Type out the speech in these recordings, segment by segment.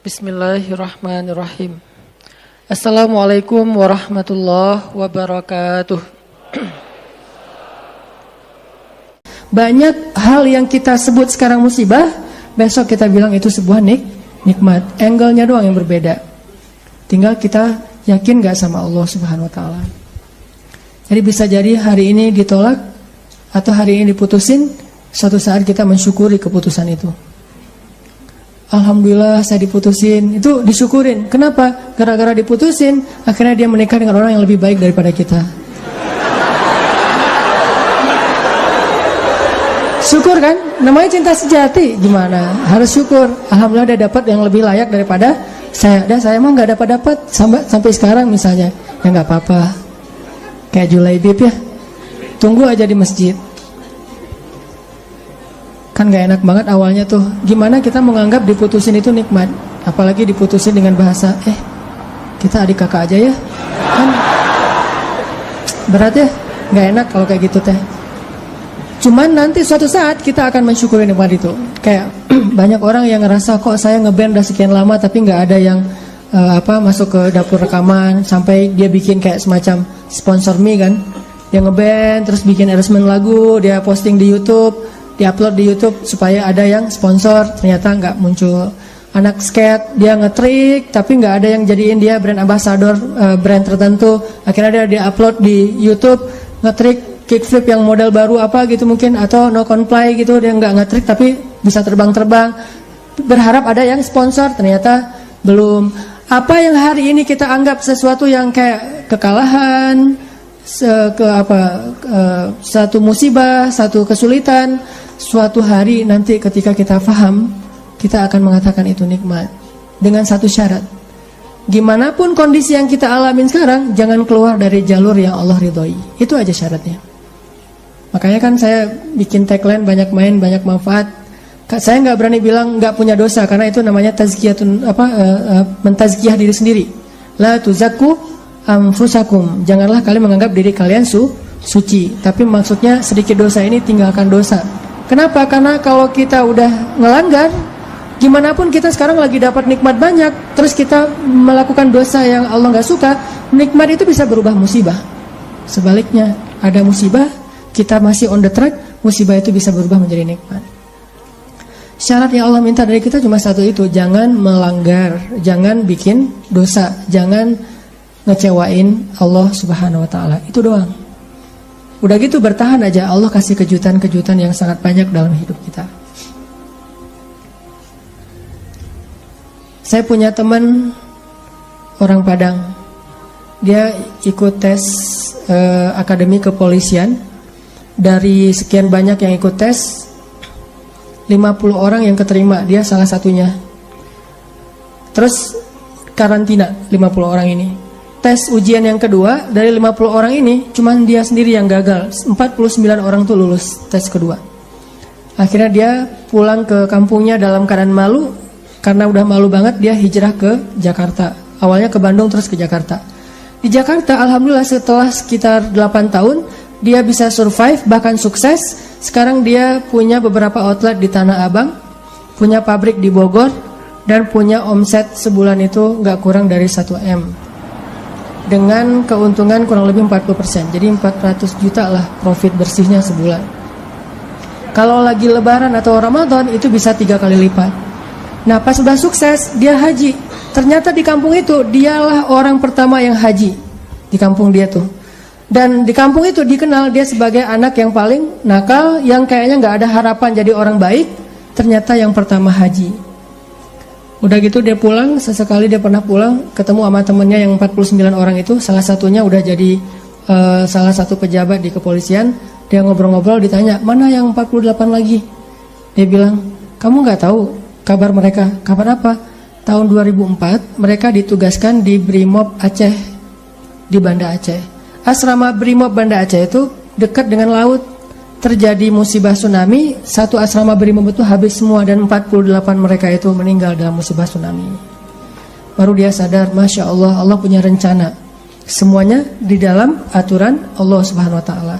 Bismillahirrahmanirrahim. Assalamualaikum warahmatullahi wabarakatuh. Banyak hal yang kita sebut sekarang musibah, besok kita bilang itu sebuah nikmat. Angle-nya doang yang berbeda. Tinggal kita yakin gak sama Allah Subhanahu wa ta'ala. Jadi bisa jadi hari ini ditolak atau hari ini diputusin, suatu saat kita mensyukuri keputusan itu. Alhamdulillah saya diputusin, itu disyukurin. Kenapa? Gara-gara diputusin, akhirnya dia menikah dengan orang yang lebih baik daripada kita. Syukur kan? Namanya cinta sejati. Gimana? Harus syukur. Alhamdulillah dia dapat yang lebih layak daripada saya. Dan saya mah nggak dapat sampai sekarang misalnya. Ya nggak apa-apa. Kayak Julaibib ya. Tunggu aja di masjid. Kan gak enak banget awalnya tuh. Gimana kita menganggap diputusin itu nikmat, apalagi diputusin dengan bahasa kita adik kakak aja ya. Kan berat ya. Gak enak kalau kayak gitu teh. Cuman nanti suatu saat kita akan mensyukuri nikmat itu. Kayak banyak orang yang ngerasa kok saya ngeband udah sekian lama tapi gak ada yang masuk ke dapur rekaman, sampai dia bikin kayak semacam sponsor me kan. Dia ngeband terus bikin arrangement lagu, dia posting di YouTube, diupload di YouTube supaya ada yang sponsor. Ternyata nggak muncul. Anak skate dia ngetrik tapi nggak ada yang jadiin dia brand ambassador brand tertentu. Akhirnya dia upload di YouTube ngetrik kickflip yang model baru apa gitu mungkin, atau no comply gitu, dia nggak ngetrik tapi bisa terbang-terbang. Berharap ada yang sponsor, ternyata belum. Apa yang hari ini kita anggap sesuatu yang kayak kekalahan, satu musibah, satu kesulitan, suatu hari nanti ketika kita paham, kita akan mengatakan itu nikmat. Dengan satu syarat, gimana pun kondisi yang kita alamin sekarang, jangan keluar dari jalur yang Allah ridhoi. Itu aja syaratnya. Makanya kan saya bikin tagline banyak main, banyak manfaat. Saya nggak berani bilang nggak punya dosa, karena itu namanya tazkiyatun mentazkiyah diri sendiri. La tuzakku anfusakum. Janganlah kalian menganggap diri kalian suci. Tapi maksudnya sedikit dosa ini tinggalkan dosa. Kenapa? Karena kalau kita udah ngelanggar, gimana pun kita sekarang lagi dapat nikmat banyak, terus kita melakukan dosa yang Allah nggak suka, nikmat itu bisa berubah musibah. Sebaliknya, ada musibah, kita masih on the track, musibah itu bisa berubah menjadi nikmat. Syarat yang Allah minta dari kita cuma satu itu, jangan melanggar, jangan bikin dosa, jangan ngecewain Allah Subhanahu wa ta'ala. Itu doang. Udah gitu bertahan aja, Allah kasih kejutan-kejutan yang sangat banyak dalam hidup kita. Saya punya teman orang Padang. Dia ikut tes akademi kepolisian. Dari sekian banyak yang ikut tes, 50 orang yang keterima, dia salah satunya. Terus karantina 50 orang ini. Tes ujian yang kedua, dari 50 orang ini cuman dia sendiri yang gagal. 49 orang tuh lulus tes kedua. Akhirnya dia pulang ke kampungnya dalam keadaan malu. Karena udah malu banget, dia hijrah ke Jakarta. Awalnya ke Bandung terus ke Jakarta. Di Jakarta alhamdulillah setelah sekitar 8 tahun dia bisa survive, bahkan sukses. Sekarang dia punya beberapa outlet di Tanah Abang, punya pabrik di Bogor, dan punya omset sebulan itu gak kurang dari 1M, dengan keuntungan kurang lebih 40%. Jadi 400 juta lah profit bersihnya sebulan. Kalau lagi lebaran atau Ramadan itu bisa 3 kali lipat. Nah pas sudah sukses dia haji. Ternyata di kampung itu dialah orang pertama yang haji di kampung dia tuh. Dan di kampung itu dikenal dia sebagai anak yang paling nakal, yang kayaknya gak ada harapan jadi orang baik. Ternyata yang pertama haji. Udah gitu dia pulang, sesekali dia pernah pulang ketemu sama temennya yang 49 orang itu. Salah satunya udah jadi salah satu pejabat di kepolisian. Dia ngobrol-ngobrol, ditanya mana yang 48 lagi. Dia bilang, kamu gak tahu kabar mereka? Kabar apa? Tahun 2004 mereka ditugaskan di Brimob Aceh, di Banda Aceh. Asrama Brimob Banda Aceh itu dekat dengan laut. Terjadi musibah tsunami, satu asrama Brimob itu habis semua, dan 48 mereka itu meninggal dalam musibah tsunami. Baru dia sadar, Masya Allah, Allah punya rencana. Semuanya di dalam aturan Allah Subhanahu wa ta'ala.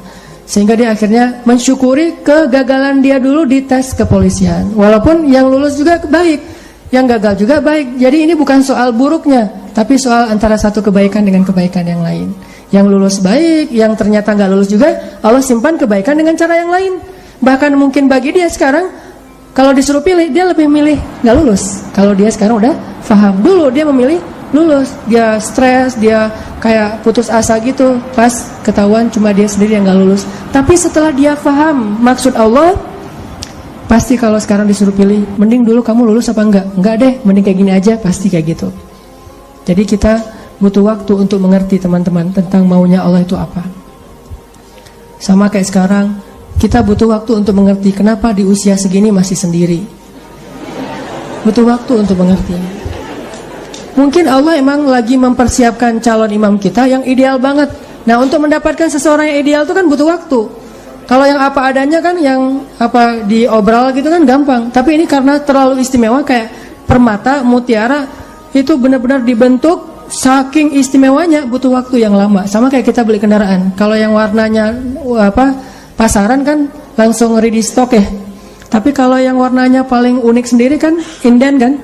Sehingga dia akhirnya mensyukuri kegagalan dia dulu di tes kepolisian. Walaupun yang lulus juga baik, yang gagal juga baik. Jadi ini bukan soal buruknya, tapi soal antara satu kebaikan dengan kebaikan yang lain. Yang lulus baik, yang ternyata nggak lulus juga, Allah simpan kebaikan dengan cara yang lain. Bahkan mungkin bagi dia sekarang, kalau disuruh pilih, dia lebih milih nggak lulus. Kalau dia sekarang udah paham. Dulu dia memilih lulus, dia stres, dia kayak putus asa gitu, pas ketahuan cuma dia sendiri yang nggak lulus. Tapi setelah dia paham maksud Allah, pasti kalau sekarang disuruh pilih, mending dulu kamu lulus apa enggak? Enggak deh, mending kayak gini aja, pasti kayak gitu. Jadi kita butuh waktu untuk mengerti teman-teman tentang maunya Allah itu apa. Sama kayak sekarang, kita butuh waktu untuk mengerti kenapa di usia segini masih sendiri. Butuh waktu untuk mengerti. Mungkin Allah emang lagi mempersiapkan calon imam kita yang ideal banget. Nah, untuk mendapatkan seseorang yang ideal itu kan butuh waktu. Kalau yang apa adanya kan, yang apa diobral gitu kan gampang. Tapi ini karena terlalu istimewa, kayak permata, mutiara, itu benar-benar dibentuk saking istimewanya, butuh waktu yang lama. Sama kayak kita beli kendaraan. Kalau yang warnanya pasaran kan langsung ready stock ya. Tapi kalau yang warnanya paling unik sendiri kan inden kan.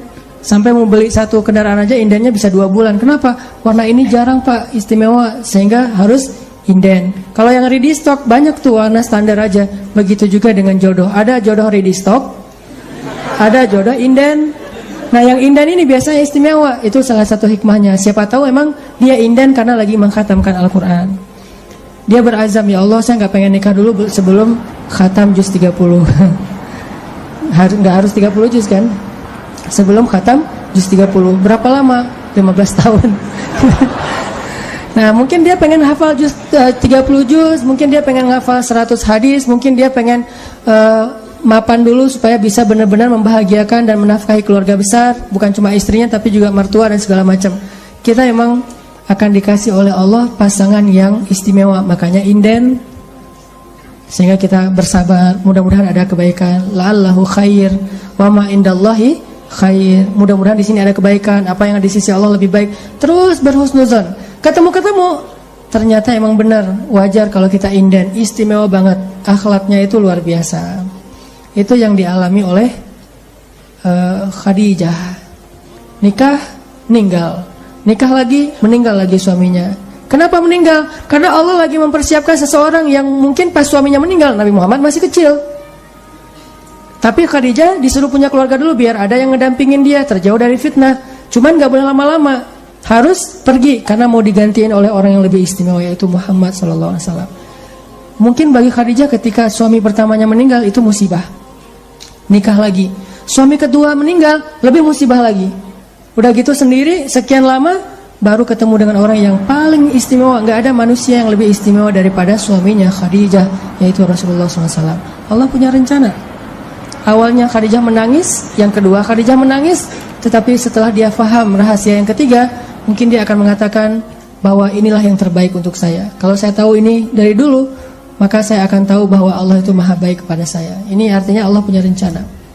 Sampai mau beli satu kendaraan aja indennya bisa 2 bulan. Kenapa? Warna ini jarang Pak, istimewa, sehingga harus inden. Kalau yang ready stock banyak tuh warna standar aja. Begitu juga dengan jodoh. Ada jodoh ready stock, ada jodoh inden. Nah, yang inden ini biasanya istimewa. Itu salah satu hikmahnya. Siapa tahu emang dia inden karena lagi mengkhatamkan Al-Quran. Dia berazam, ya Allah saya gak pengen nikah dulu sebelum khatam juz 30. Gak harus 30 juz kan? Sebelum khatam juz 30. Berapa lama? 15 tahun. Nah, mungkin dia pengen hafal juz 30 juz, mungkin dia pengen hafal 100 hadis, mungkin dia pengen mapan dulu supaya bisa benar-benar membahagiakan dan menafkahi keluarga besar, bukan cuma istrinya tapi juga mertua dan segala macam. Kita emang akan dikasih oleh Allah pasangan yang istimewa, makanya inden, sehingga kita bersabar. Mudah-mudahan ada kebaikan. La'allahu khair wa ma indallahi khair. Mudah-mudahan di sini ada kebaikan, apa yang ada di sisi Allah lebih baik. Terus berhusnuzon. Ketemu-ketemu, ternyata emang benar, wajar kalau kita inden, istimewa banget, akhlaknya itu luar biasa. Itu yang dialami oleh Khadijah. Nikah, meninggal. Nikah lagi, meninggal lagi suaminya. Kenapa meninggal? Karena Allah lagi mempersiapkan seseorang yang mungkin pas suaminya meninggal, Nabi Muhammad masih kecil. Tapi Khadijah disuruh punya keluarga dulu biar ada yang ngedampingin dia, terjauh dari fitnah. Cuman gak boleh lama-lama, harus pergi karena mau digantiin oleh orang yang lebih istimewa, yaitu Muhammad SAW. Mungkin bagi Khadijah ketika suami pertamanya meninggal itu musibah, nikah lagi. Suami kedua meninggal, lebih musibah lagi. Udah gitu sendiri sekian lama baru ketemu dengan orang yang paling istimewa. Gak ada manusia yang lebih istimewa daripada suaminya Khadijah, yaitu Rasulullah SAW. Allah punya rencana. Awalnya Khadijah menangis, yang kedua Khadijah menangis, tetapi setelah dia faham rahasia yang ketiga, mungkin dia akan mengatakan bahwa inilah yang terbaik untuk saya. Kalau saya tahu ini dari dulu, maka saya akan tahu bahwa Allah itu maha baik kepada saya. Ini artinya Allah punya rencana.